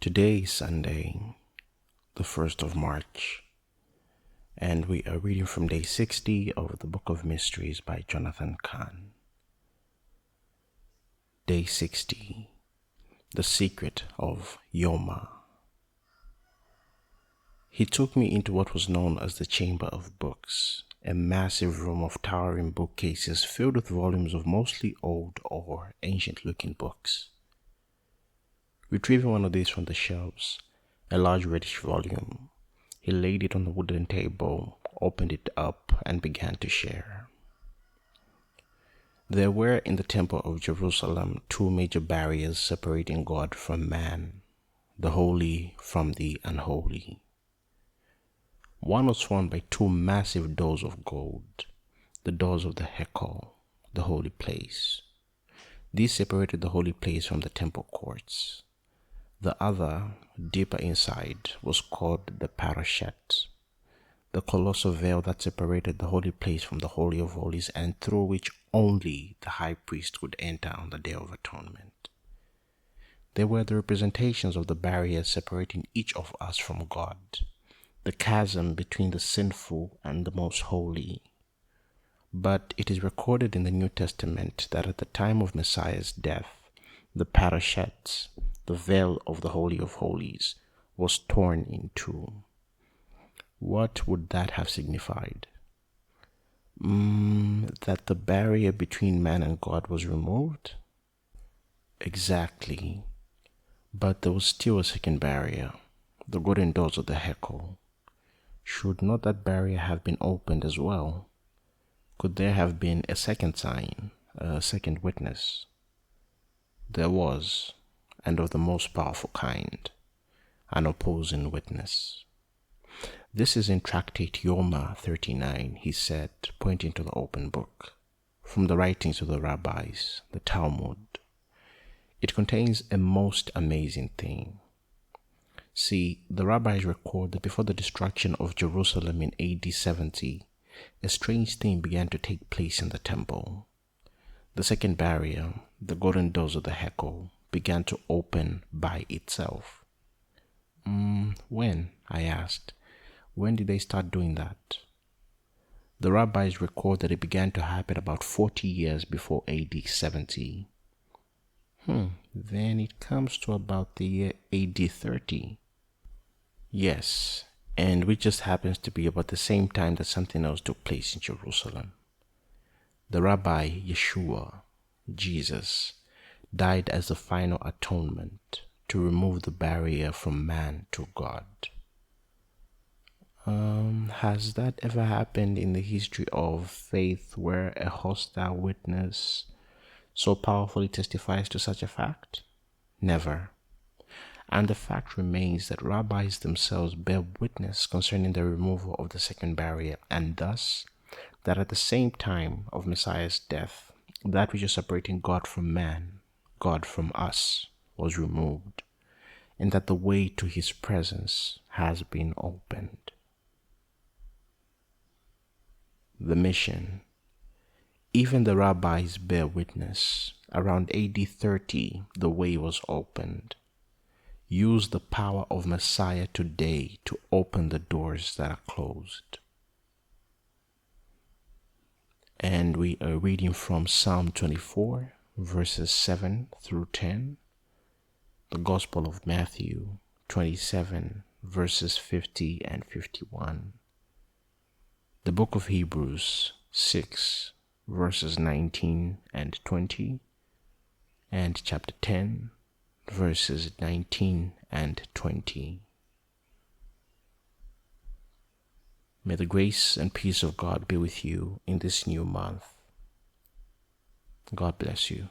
Today is Sunday, the 1st of March, and we are reading from day 60 of the Book of Mysteries by Jonathan Cahn. Day 60, The Secret of Yoma. He took me into what was known as the Chamber of Books, a massive room of towering bookcases filled with volumes of mostly old or ancient-looking books. Retrieving one of these from the shelves, a large reddish volume, he laid it on the wooden table, opened it up, and began to share. There were in the Temple of Jerusalem two major barriers separating God from man, the holy from the unholy. One was formed by two massive doors of gold, the doors of the Hekel, the holy place. These separated the holy place from the temple courts. The other, deeper inside, was called the Parashet, the colossal veil that separated the holy place from the Holy of Holies and through which only the high priest could enter on the Day of Atonement. They were the representations of the barriers separating each of us from God, the chasm between the sinful and the most holy. But it is recorded in the New Testament that at the time of Messiah's death, the Parashet, the veil of the Holy of Holies, was torn in two. What would that have signified? That the barrier between man and God was removed? Exactly. But there was still a second barrier, the golden doors of the Hekel. Should not that barrier have been opened as well? Could there have been a second sign, a second witness? There was, and of the most powerful kind, an opposing witness. This is in Tractate Yoma 39, he said, pointing to the open book, from the writings of the rabbis, the Talmud. It contains a most amazing thing. See, the rabbis record that before the destruction of Jerusalem in AD 70, a strange thing began to take place in the temple. The second barrier, the golden doors of the Hekel, began to open by itself. When? I asked. When did they start doing that? The rabbis record that it began to happen about 40 years before AD 70. Then it comes to about the year AD 30. Yes, and which just happens to be about the same time that something else took place in Jerusalem. The Rabbi Yeshua, Jesus, died as the final atonement to remove the barrier from man to God. Has that ever happened in the history of faith where a hostile witness so powerfully testifies to such a fact? Never. And the fact remains that rabbis themselves bear witness concerning the removal of the second barrier, and thus that at the same time of Messiah's death, that which is separating God from man, God from us, was removed, and that the way to his presence has been opened. The mission. Even the rabbis bear witness. Around AD 30, the way was opened. Use the power of Messiah today to open the doors that are closed. And we are reading from Psalm 24, verses 7 through 10, the Gospel of Matthew 27, verses 50 and 51, the Book of Hebrews 6, verses 19 and 20, and chapter 10, verses 19 and 20. May the grace and peace of God be with you in this new month. God bless you.